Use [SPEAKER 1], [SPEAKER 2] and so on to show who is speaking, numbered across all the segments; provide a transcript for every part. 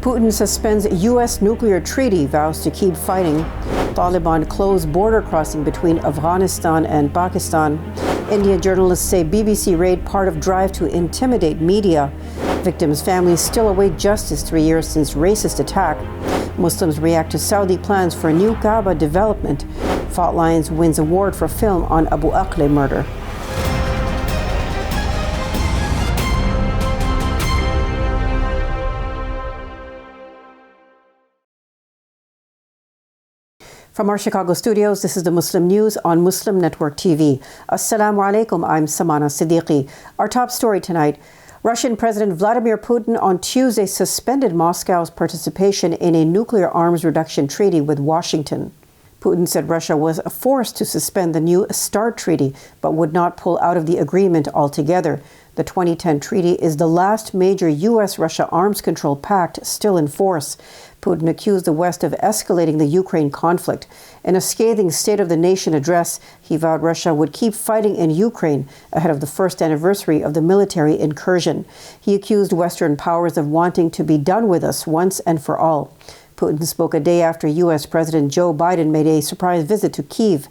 [SPEAKER 1] Putin suspends U.S. nuclear treaty, vows to keep fighting. Taliban close border crossing between Afghanistan and Pakistan. Indian journalists say BBC raid part of drive to intimidate media. Victims' families still await justice 3 years since racist attack. Muslims react to Saudi plans for new Kaba development. Fault Lines wins award for film on Abu Akleh murder. From our Chicago studios, this is the Muslim News on Muslim Network TV. Assalamu alaikum, I'm Samana Siddiqui. Our top story tonight, Russian President Vladimir Putin on Tuesday suspended Moscow's participation in a nuclear arms reduction treaty with Washington. Putin said Russia was forced to suspend the New START treaty, but would not pull out of the agreement altogether. The 2010 treaty is the last major U.S.-Russia arms control pact still in force. Putin accused the West of escalating the Ukraine conflict. In a scathing State of the Nation address, he vowed Russia would keep fighting in Ukraine ahead of the first anniversary of the military incursion. He accused Western powers of wanting to be done with us once and for all. Putin spoke a day after U.S. President Joe Biden made a surprise visit to Kyiv.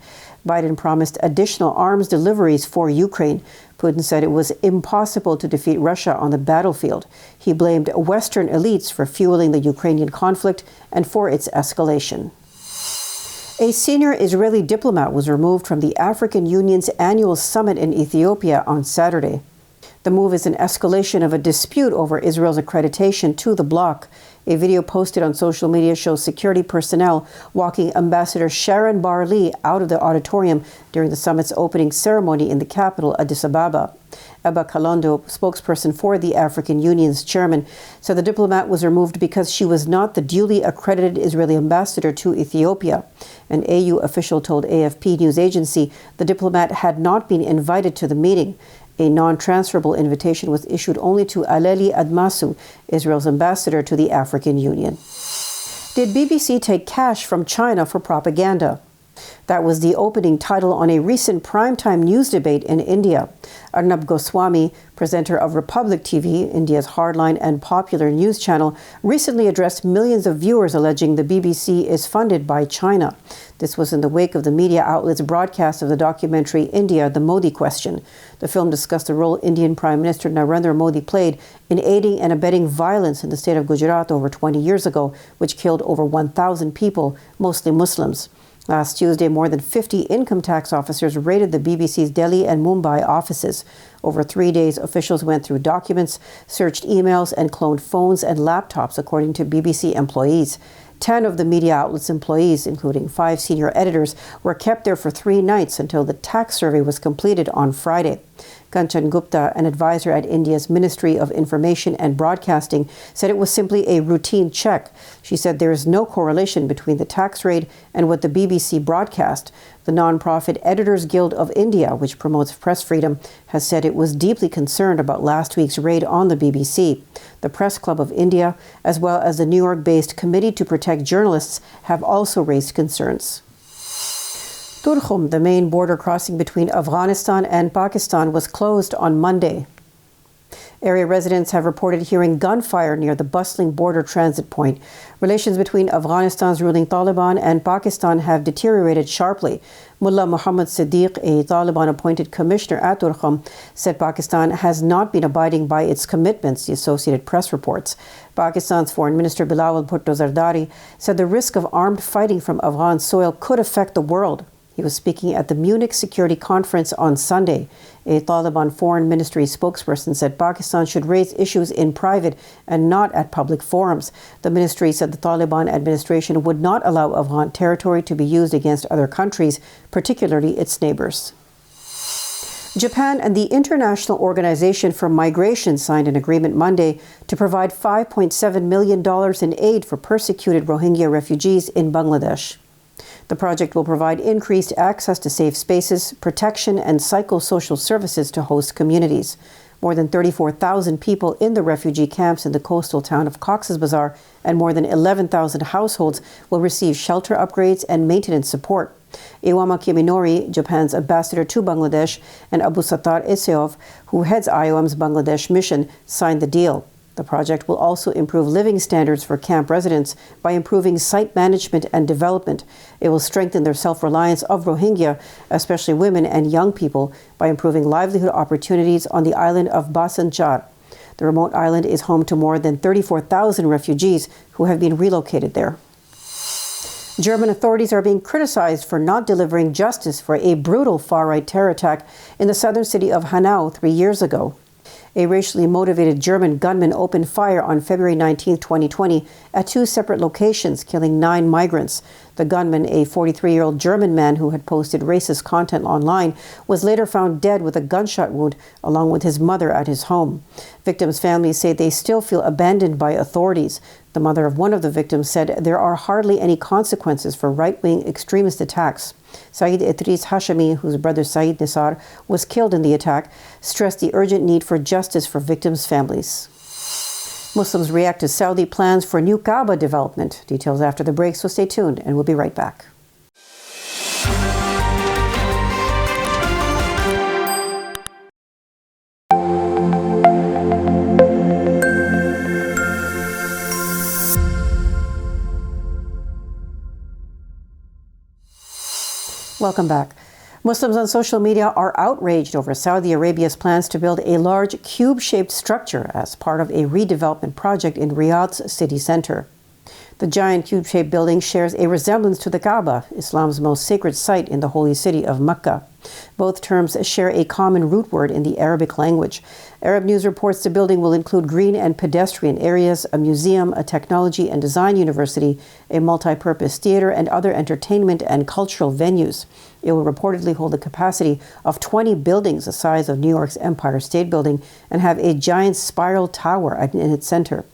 [SPEAKER 1] Biden promised additional arms deliveries for Ukraine. Putin said it was impossible to defeat Russia on the battlefield. He blamed Western elites for fueling the Ukrainian conflict and for its escalation. A senior Israeli diplomat was removed from the African Union's annual summit in Ethiopia on Saturday. The move is an escalation of a dispute over Israel's accreditation to the bloc. A video posted on social media shows security personnel walking Ambassador Sharon Bar-Lee out of the auditorium during the summit's opening ceremony in the capital, Addis Ababa. Abba Kalondo, spokesperson for the African Union's chairman, said the diplomat was removed because she was not the duly accredited Israeli ambassador to Ethiopia. An AU official told AFP news agency the diplomat had not been invited to the meeting. A non-transferable invitation was issued only to Aleli Admasu, Israel's ambassador to the African Union. Did BBC take cash from China for propaganda? That was the opening title on a recent primetime news debate in India. Arnab Goswami, presenter of Republic TV, India's hardline and popular news channel, recently addressed millions of viewers alleging the BBC is funded by China. This was in the wake of the media outlet's broadcast of the documentary India, the Modi Question. The film discussed the role Indian Prime Minister Narendra Modi played in aiding and abetting violence in the state of Gujarat over 20 years ago, which killed over 1,000 people, mostly Muslims. Last Tuesday, more than 50 income tax officers raided the BBC's Delhi and Mumbai offices. Over 3 days, officials went through documents, searched emails, and cloned phones and laptops, according to BBC employees. 10 of the media outlet's employees, including 5 senior editors, were kept there for 3 nights until the tax survey was completed on Friday. Kanchan Gupta, an advisor at India's Ministry of Information and Broadcasting, said it was simply a routine check. She said there is no correlation between the tax raid and what the BBC broadcast. The non-profit Editors Guild of India, which promotes press freedom, has said it was deeply concerned about last week's raid on the BBC. The Press Club of India, as well as the New York-based Committee to Protect Journalists, have also raised concerns. Turkhum, the main border crossing between Afghanistan and Pakistan, was closed on Monday. Area residents have reported hearing gunfire near the bustling border transit point. Relations between Afghanistan's ruling Taliban and Pakistan have deteriorated sharply. Mullah Muhammad Siddiqui, a Taliban-appointed commissioner at Turkhum, said Pakistan has not been abiding by its commitments, the Associated Press reports. Pakistan's Foreign Minister Bilawal Bhutto Zardari said the risk of armed fighting from Afghan soil could affect the world. He was speaking at the Munich Security Conference on Sunday. A Taliban Foreign Ministry spokesperson said Pakistan should raise issues in private and not at public forums. The ministry said the Taliban administration would not allow Afghan territory to be used against other countries, particularly its neighbors. Japan and the International Organization for Migration signed an agreement Monday to provide $5.7 million in aid for persecuted Rohingya refugees in Bangladesh. The project will provide increased access to safe spaces, protection, and psychosocial services to host communities. More than 34,000 people in the refugee camps in the coastal town of Cox's Bazar and more than 11,000 households will receive shelter upgrades and maintenance support. Iwama Kiminori, Japan's ambassador to Bangladesh, and Abu Sattar Eseov, who heads IOM's Bangladesh mission, signed the deal. The project will also improve living standards for camp residents by improving site management and development. It will strengthen their self-reliance of Rohingya, especially women and young people, by improving livelihood opportunities on the island of Bhasanchar. The remote island is home to more than 34,000 refugees who have been relocated there. German authorities are being criticized for not delivering justice for a brutal far-right terror attack in the southern city of Hanau 3 years ago. A racially motivated German gunman opened fire on February 19, 2020, at 2 separate locations, killing 9 migrants. The gunman, a 43-year-old German man who had posted racist content online, was later found dead with a gunshot wound, along with his mother at his home. Victims' families say they still feel abandoned by authorities. The mother of one of the victims said there are hardly any consequences for right-wing extremist attacks. Saeed Idris Hashemi, whose brother Saeed Nisar was killed in the attack, stressed the urgent need for justice for victims' families. Muslims react to Saudi plans for new Kaba development. Details after the break, so stay tuned and we'll be right back. Welcome back. Muslims on social media are outraged over Saudi Arabia's plans to build a large cube-shaped structure as part of a redevelopment project in Riyadh's city center. The giant cube-shaped building shares a resemblance to the Kaba, Islam's most sacred site in the holy city of Mecca. Both terms share a common root word in the Arabic language. Arab News reports the building will include green and pedestrian areas, a museum, a technology and design university, a multi-purpose theater, and other entertainment and cultural venues. It will reportedly hold the capacity of 20 buildings the size of New York's Empire State Building and have a giant spiral tower in its center.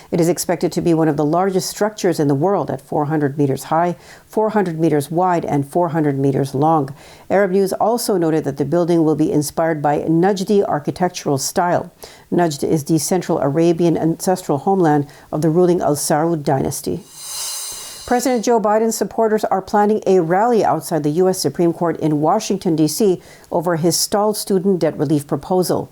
[SPEAKER 1] It is expected to be one of the largest structures in the world at 400 meters high, 400 meters wide, and 400 meters long. Arab News also noted that the building will be inspired by Najdi architectural style. Najd is the Central Arabian ancestral homeland of the ruling Al Saud dynasty. President Joe Biden's supporters are planning a rally outside the U.S. Supreme Court in Washington, D.C. over his stalled student debt relief proposal.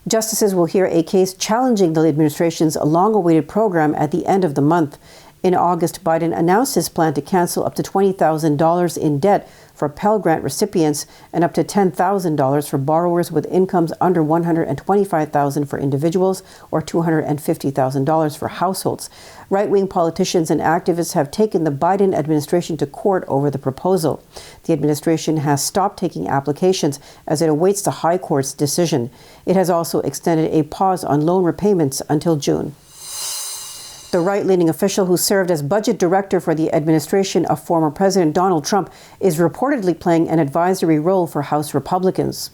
[SPEAKER 1] Justices will hear a case challenging the administration's long-awaited program at the end of the month. In August, Biden announced his plan to cancel up to $20,000 in debt for Pell Grant recipients and up to $10,000 for borrowers with incomes under $125,000 for individuals or $250,000 for households. Right-wing politicians and activists have taken the Biden administration to court over the proposal. The administration has stopped taking applications as it awaits the High Court's decision. It has also extended a pause on loan repayments until June. The right-leaning official who served as budget director for the administration of former President Donald Trump is reportedly playing an advisory role for House Republicans.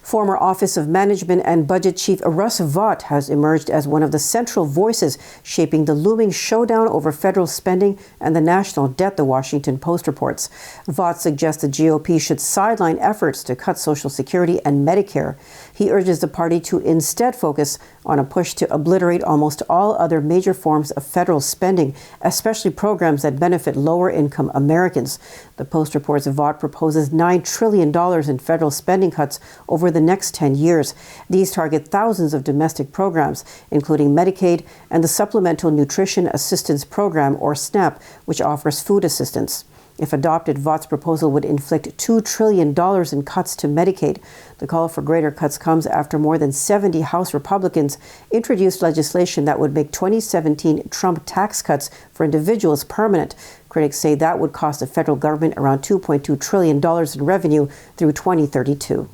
[SPEAKER 1] Former Office of Management and Budget Chief Russ Vought has emerged as one of the central voices shaping the looming showdown over federal spending and the national debt, the Washington Post reports. Vought suggests the GOP should sideline efforts to cut Social Security and Medicare. He urges the party to instead focus on a push to obliterate almost all other major forms of federal spending, especially programs that benefit lower-income Americans. The Post reports Vought proposes $9 trillion in federal spending cuts over the next 10 years. These target thousands of domestic programs, including Medicaid and the Supplemental Nutrition Assistance Program, or SNAP, which offers food assistance. If adopted, Vought's proposal would inflict $2 trillion in cuts to Medicaid. The call for greater cuts comes after more than 70 House Republicans introduced legislation that would make 2017 Trump tax cuts for individuals permanent. Critics say that would cost the federal government around $2.2 trillion in revenue through 2032.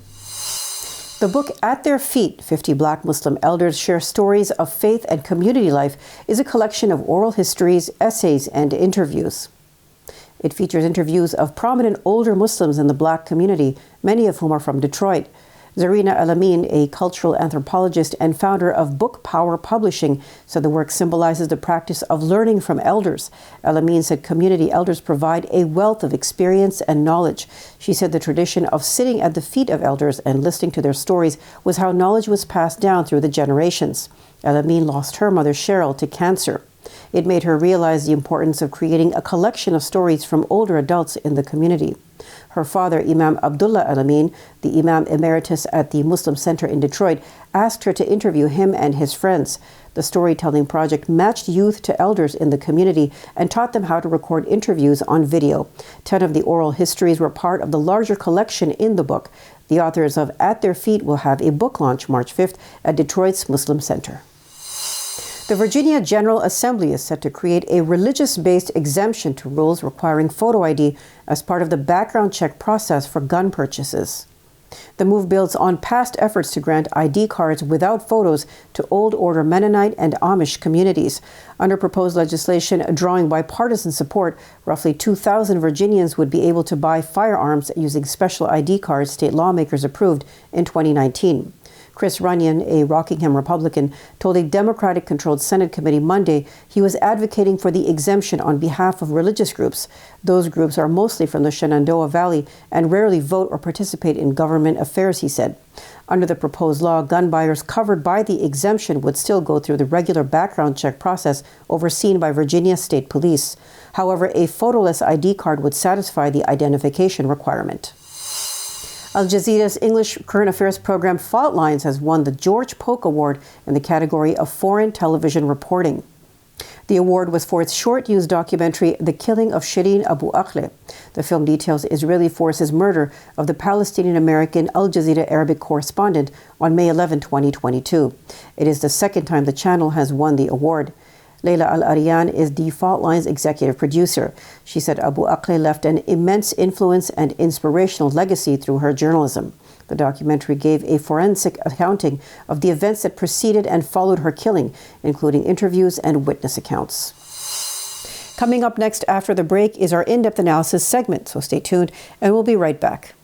[SPEAKER 1] The book At Their Feet, 50 Black Muslim Elders Share Stories of Faith and Community Life is a collection of oral histories, essays, and interviews. It features interviews of prominent older Muslims in the Black community, many of whom are from Detroit. Zarina Alamin, a cultural anthropologist and founder of Book Power Publishing, said the work symbolizes the practice of learning from elders. Alamin said community elders provide a wealth of experience and knowledge. She said the tradition of sitting at the feet of elders and listening to their stories was how knowledge was passed down through the generations. Alamin lost her mother, Cheryl, to cancer. It made her realize the importance of creating a collection of stories from older adults in the community. Her father, Imam Abdullah Al-Amin, the Imam Emeritus at the Muslim Center in Detroit, asked her to interview him and his friends. The storytelling project matched youth to elders in the community and taught them how to record interviews on video. 10 of the oral histories were part of the larger collection in the book. The authors of At Their Feet will have a book launch March 5th at Detroit's Muslim Center. The Virginia General Assembly is set to create a religious-based exemption to rules requiring photo ID as part of the background check process for gun purchases. The move builds on past efforts to grant ID cards without photos to Old Order Mennonite and Amish communities. Under proposed legislation drawing bipartisan support, roughly 2,000 Virginians would be able to buy firearms using special ID cards state lawmakers approved in 2019. Chris Runyon, a Rockingham Republican, told a Democratic-controlled Senate committee Monday he was advocating for the exemption on behalf of religious groups. Those groups are mostly from the Shenandoah Valley and rarely vote or participate in government affairs, he said. Under the proposed law, gun buyers covered by the exemption would still go through the regular background check process overseen by Virginia State Police. However, a photoless ID card would satisfy the identification requirement. Al Jazeera's English current affairs program Fault Lines has won the George Polk Award in the category of foreign television reporting. The award was for its short-news documentary, The Killing of Shireen Abu Akleh. The film details Israeli forces' murder of the Palestinian-American Al Jazeera Arabic correspondent on May 11, 2022. It is the second time the channel has won the award. Leila Al-Arian is the Fault Lines executive producer. She said Abu Akleh left an immense influence and inspirational legacy through her journalism. The documentary gave a forensic accounting of the events that preceded and followed her killing, including interviews and witness accounts. Coming up next after the break is our in-depth analysis segment, so stay tuned and we'll be right back.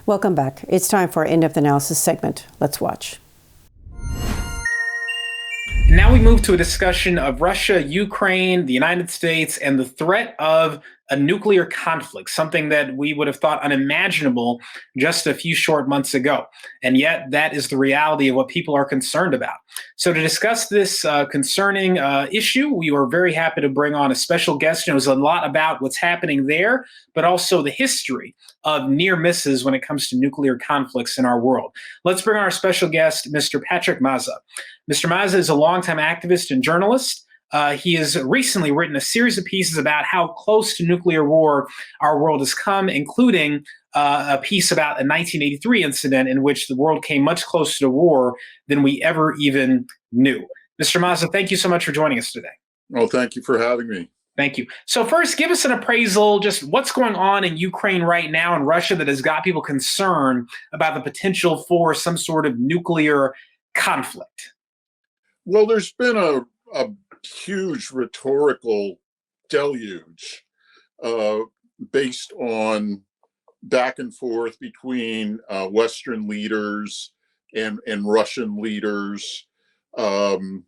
[SPEAKER 1] Welcome back. It's time for our in-depth analysis segment. Let's watch.
[SPEAKER 2] Now we move to a discussion of Russia, Ukraine, the United States, and the threat of a nuclear conflict, something that we would have thought unimaginable just a few short months ago. And yet that is the reality of what people are concerned about. So to discuss this concerning issue, we were very happy to bring on a special guest who knows a lot about what's happening there, but also the history of near misses when it comes to nuclear conflicts in our world. Let's bring on our special guest, Mr. Patrick Mazza. Mr. Mazza is a longtime activist and journalist. He has recently written a series of pieces about how close to nuclear war our world has come, including a piece about a 1983 incident in which the world came much closer to war than we ever even knew. Mr. Mazza, thank you so much for joining us today.
[SPEAKER 3] Well, thank you for having me.
[SPEAKER 2] Thank you. So first, give us an appraisal, just what's going on in Ukraine right now and Russia that has got people concerned about the potential for some sort of nuclear conflict.
[SPEAKER 3] Well, there's been a huge rhetorical deluge based on back and forth between Western leaders and Russian leaders. And,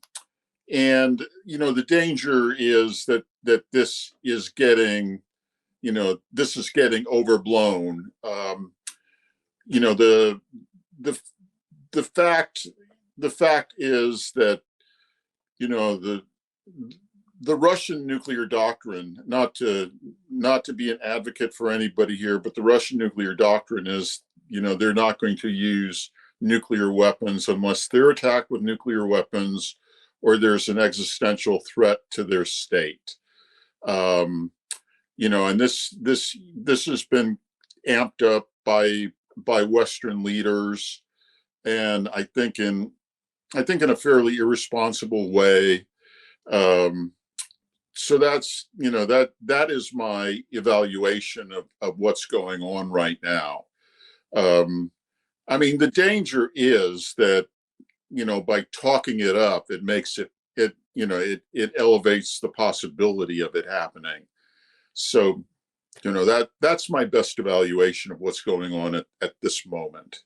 [SPEAKER 3] you know, the danger is that this is getting, this is getting overblown. You know, the fact is that, you know, the Russian nuclear doctrine, not to be an advocate for anybody here, but the Russian nuclear doctrine is, you know, they're not going to use nuclear weapons unless they're attacked with nuclear weapons or there's an existential threat to their state. You know, and this has been amped up by Western leaders, and I think in a fairly irresponsible way. So that's, you know, that is my evaluation of what's going on right now. I mean, the danger is that, you know, by talking it up, it makes it elevates the possibility of it happening. So, you know, that's my best evaluation of what's going on at this moment.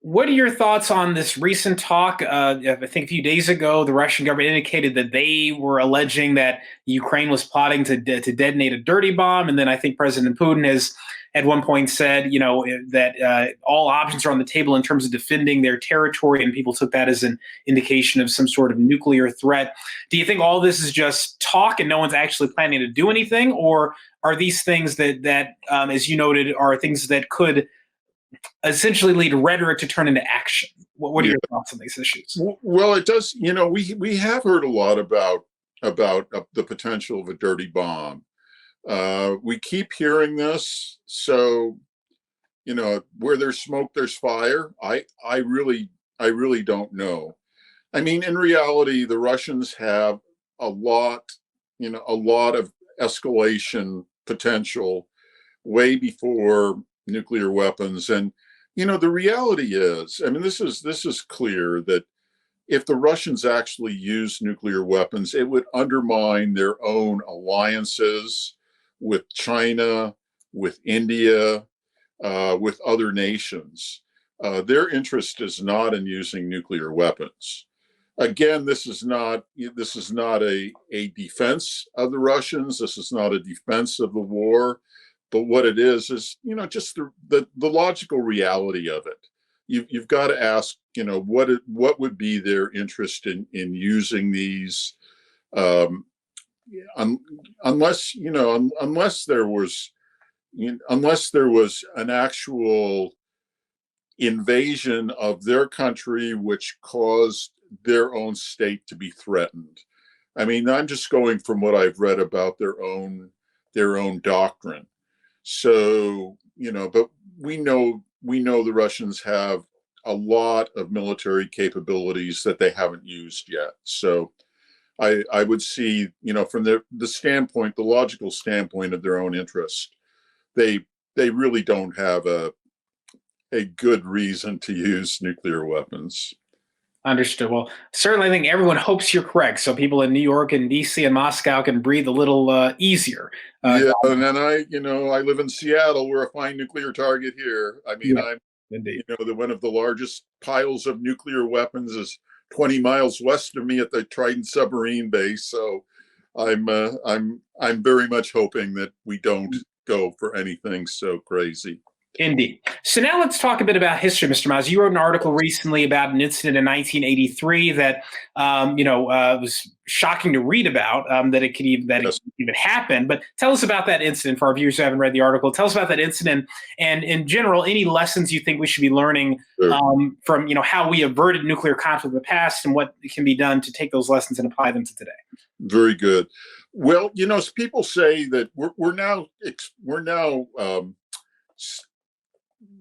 [SPEAKER 2] What are your thoughts on this recent talk? I think a few days ago, the Russian government indicated that they were alleging that Ukraine was plotting to detonate a dirty bomb, and then I think President Putin has at one point said, that all options are on the table in terms of defending their territory, and people took that as an indication of some sort of nuclear threat. Do you think all this is just talk and no one's actually planning to do anything, or are these things that as you noted, are things that could essentially lead rhetoric to turn into action? What are your thoughts on these issues?
[SPEAKER 3] Well, it does. We have heard a lot about the potential of a dirty bomb. We keep hearing this. So, where there's smoke, there's fire. I really don't know. I mean, in reality, the Russians have a lot of escalation potential way before nuclear weapons. And the reality is, I mean, this is clear that if the Russians actually use nuclear weapons, it would undermine their own alliances with China, with India, with other nations. Their interest is not in using nuclear weapons. Again, this is not a defense of the Russians. This is not a defense of the war. But what it is just the logical reality of it. You've got to ask, what would be their interest in using these, unless there was an actual invasion of their country which caused their own state to be threatened. I mean, I'm just going from what I've read about their own doctrine. So, but we know the Russians have a lot of military capabilities that they haven't used yet. So I would see, from the logical standpoint of their own interest, they really don't have a good reason to use nuclear weapons.
[SPEAKER 2] Understood. Well, certainly I think everyone hopes you're correct. So people in New York and DC and Moscow can breathe a little easier.
[SPEAKER 3] Yeah, and then I live in Seattle. We're a fine nuclear target here. I mean,
[SPEAKER 2] Yeah,
[SPEAKER 3] I'm,
[SPEAKER 2] indeed.
[SPEAKER 3] one of the largest piles of nuclear weapons is 20 miles west of me at the Trident submarine base. So I'm very much hoping that we don't go for anything so crazy.
[SPEAKER 2] Indeed. So now let's talk a bit about history, Mr. Mazza. You wrote an article recently about an incident in 1983 that, was shocking to read about, that it could even happen. But tell us about that incident for our viewers who haven't read the article. Tell us about that incident and, in general, any lessons you think we should be learning from, how we averted nuclear conflict in the past and what can be done to take those lessons and apply them to today.
[SPEAKER 3] Very good. Well, people say that we're now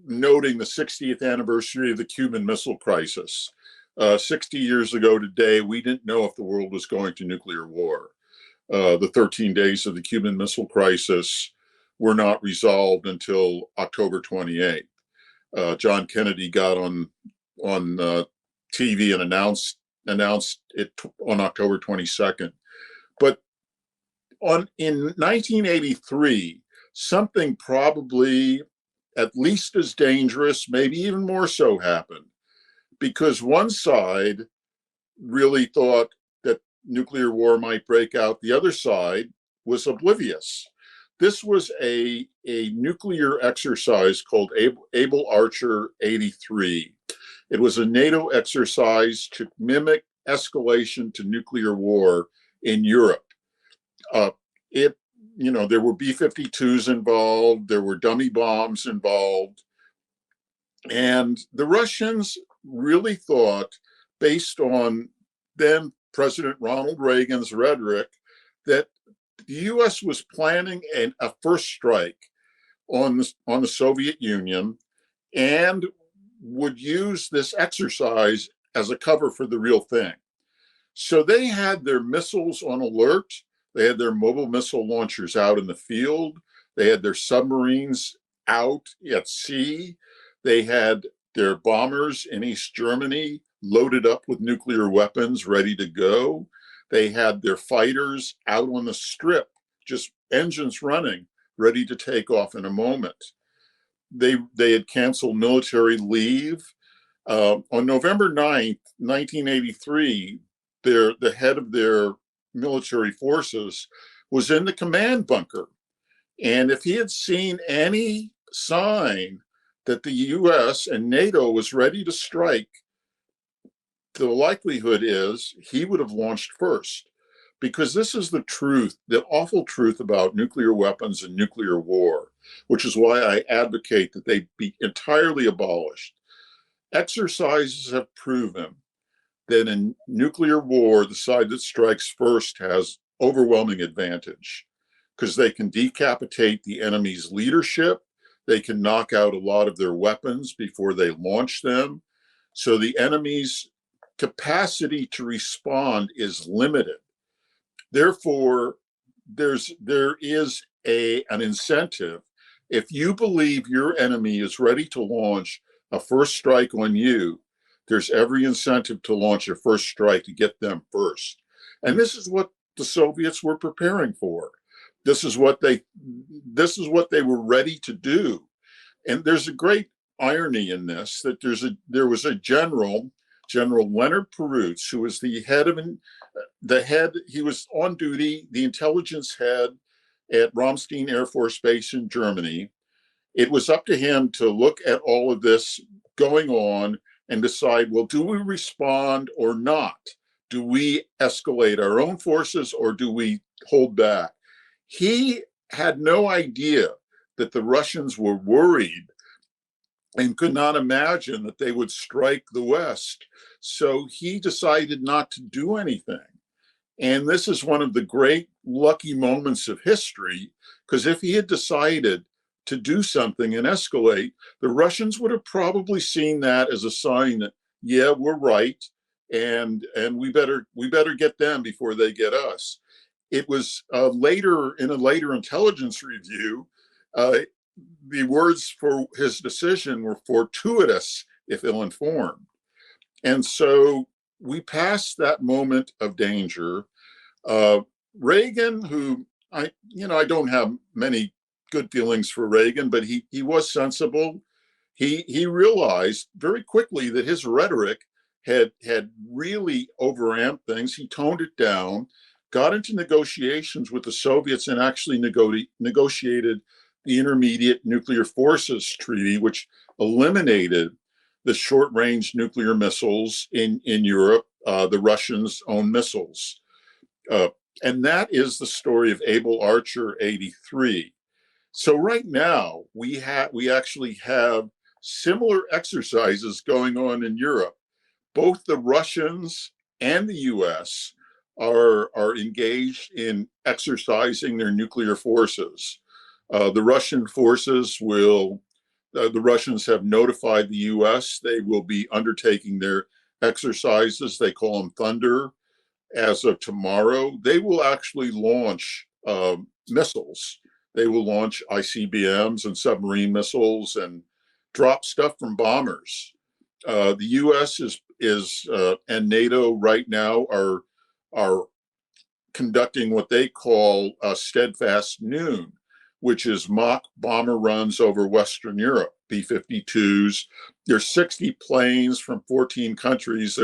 [SPEAKER 3] noting the 60th anniversary of the Cuban Missile Crisis. 60 years ago today, we didn't know if the world was going to nuclear war. The 13 days of the Cuban Missile Crisis were not resolved until October 28th. John Kennedy got on TV and announced it on October 22nd. But in 1983, something probably at least as dangerous, maybe even more so, happened, because one side really thought that nuclear war might break out. The other side was oblivious. This was a nuclear exercise called Able Archer 83. It was a NATO exercise to mimic escalation to nuclear war in Europe. There were B-52s involved, there were dummy bombs involved. And the Russians really thought, based on then President Ronald Reagan's rhetoric, that the US was planning a first strike on the Soviet Union and would use this exercise as a cover for the real thing. So they had their missiles on alert. They had their mobile missile launchers out in the field. They had their submarines out at sea. They had their bombers in East Germany loaded up with nuclear weapons, ready to go. They had their fighters out on the strip, just engines running, ready to take off in a moment. They had canceled military leave. On November 9th, 1983, the head of their military forces was in the command bunker. And if he had seen any sign that the US and NATO was ready to strike, the likelihood is he would have launched first. Because this is the truth, the awful truth about nuclear weapons and nuclear war, which is why I advocate that they be entirely abolished. Exercises have proven that in nuclear war, the side that strikes first has overwhelming advantage because they can decapitate the enemy's leadership. They can knock out a lot of their weapons before they launch them. So the enemy's capacity to respond is limited. Therefore, there is an incentive. If you believe your enemy is ready to launch a first strike on you, there's every incentive to launch a first strike to get them first. And this is what the Soviets were preparing for. This is what they were ready to do. And there's a great irony in this, that there was a General Leonard Perutz, who was he was on duty, the intelligence head at Ramstein Air Force Base in Germany. It was up to him to look at all of this going on and decide, well, do we respond or not? Do we escalate our own forces or do we hold back? He had no idea that the Russians were worried and could not imagine that they would strike the West. So he decided not to do anything. And this is one of the great lucky moments of history, because if he had decided to do something and escalate, the Russians would have probably seen that as a sign that, yeah, we're right, and we better get them before they get us. It was later, in a later intelligence review, the words for his decision were fortuitous if ill-informed. And so we passed that moment of danger. Reagan, who I don't have many good feelings for Reagan, but he was sensible. He realized very quickly that his rhetoric had really overamped things. He toned it down, got into negotiations with the Soviets, and actually negotiated the Intermediate Nuclear Forces Treaty, which eliminated the short-range nuclear missiles in Europe, the Russians' own missiles. And that is the story of Able Archer 83. So right now, we actually have similar exercises going on in Europe. Both the Russians and the US are engaged in exercising their nuclear forces. The Russian forces the Russians have notified the US they will be undertaking their exercises. They call them Thunder. As of tomorrow, they will actually launch missiles. They will launch ICBMs and submarine missiles and drop stuff from bombers. The US and NATO right now are conducting what they call a steadfast noon, which is mock bomber runs over Western Europe, B-52s. There's 60 planes from 14 countries.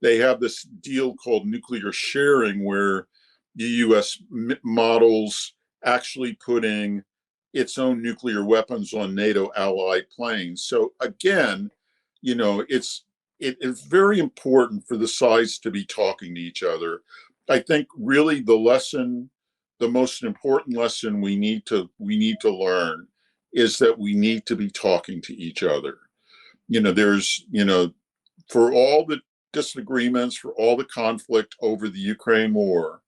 [SPEAKER 3] They have this deal called nuclear sharing, where the US models actually putting its own nuclear weapons on NATO allied planes. So again, it is very important for the sides to be talking to each other. I think really the most important lesson we need to learn is that we need to be talking to each other. For all the disagreements, for all the conflict over the Ukraine war,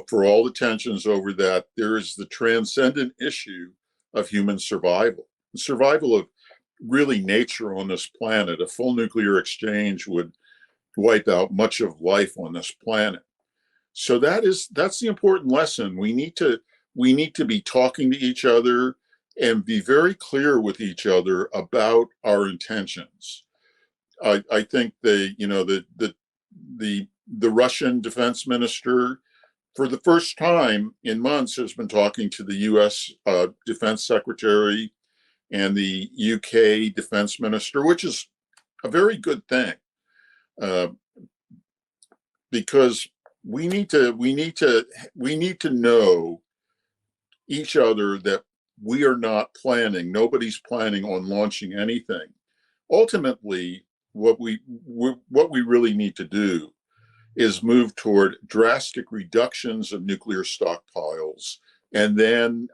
[SPEAKER 3] for all the tensions over that, there is the transcendent issue of human survival of really nature on this planet. A full nuclear exchange would wipe out much of life on this planet. So that's the important lesson. We need to be talking to each other and be very clear with each other about our intentions. I think the Russian defense minister, for the first time in months, has been talking to the U.S. Defense Secretary and the UK defense minister, which is a very good thing, because we need to know each other that we are not planning. Nobody's planning on launching anything. Ultimately, what we really need to do is move toward drastic reductions of nuclear stockpiles and then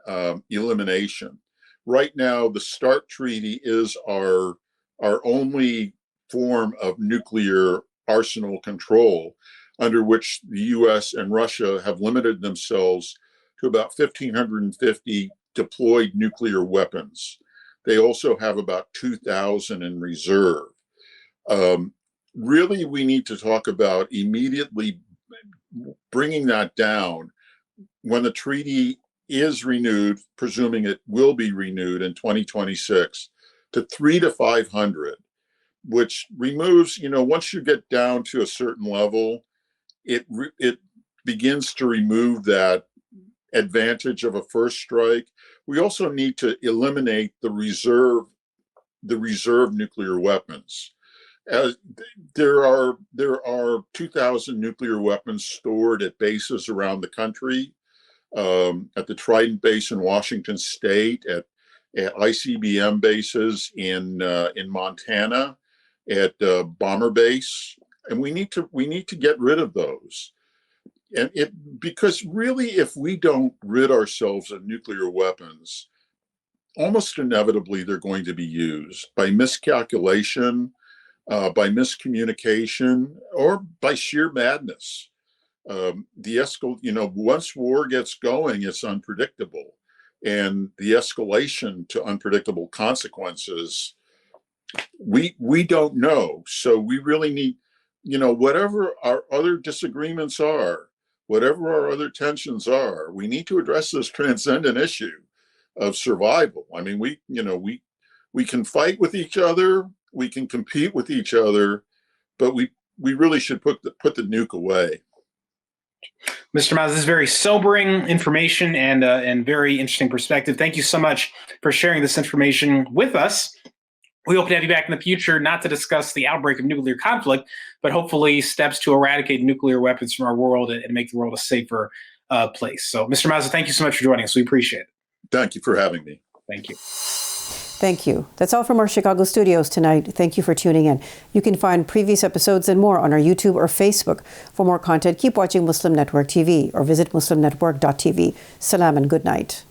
[SPEAKER 3] elimination. Right now, the START Treaty is our only form of nuclear arsenal control, under which the US and Russia have limited themselves to about 1,550 deployed nuclear weapons. They also have about 2,000 in reserve. Really, we need to talk about immediately bringing that down when the treaty is renewed, presuming it will be renewed in 2026, to 300 to 500, which removes, once you get down to a certain level, it begins to remove that advantage of a first strike. We also need to eliminate the reserve nuclear weapons. There are 2,000 nuclear weapons stored at bases around the country, at the Trident base in Washington State, at ICBM bases in Montana, at Bomber Base, and we need to get rid of those. And because really, if we don't rid ourselves of nuclear weapons, almost inevitably they're going to be used by miscalculation, by miscommunication, or by sheer madness. Once war gets going, it's unpredictable, and the escalation to unpredictable consequences, we don't know. So we really need, whatever our other disagreements are, whatever our other tensions are, we need to address this transcendent issue of survival. I mean, we can fight with each other, we can compete with each other, but we really should put the nuke away.
[SPEAKER 2] Mr. Mazza, this is very sobering information and very interesting perspective. Thank you so much for sharing this information with us. We hope to have you back in the future, not to discuss the outbreak of nuclear conflict, but hopefully steps to eradicate nuclear weapons from our world and make the world a safer place. So, Mr. Mazza, thank you so much for joining us. We appreciate it.
[SPEAKER 3] Thank you for having me.
[SPEAKER 2] Thank you.
[SPEAKER 1] Thank you. That's all from our Chicago studios tonight. Thank you for tuning in. You can find previous episodes and more on our YouTube or Facebook. For more content, keep watching Muslim Network TV or visit muslimnetwork.tv. Salam and good night.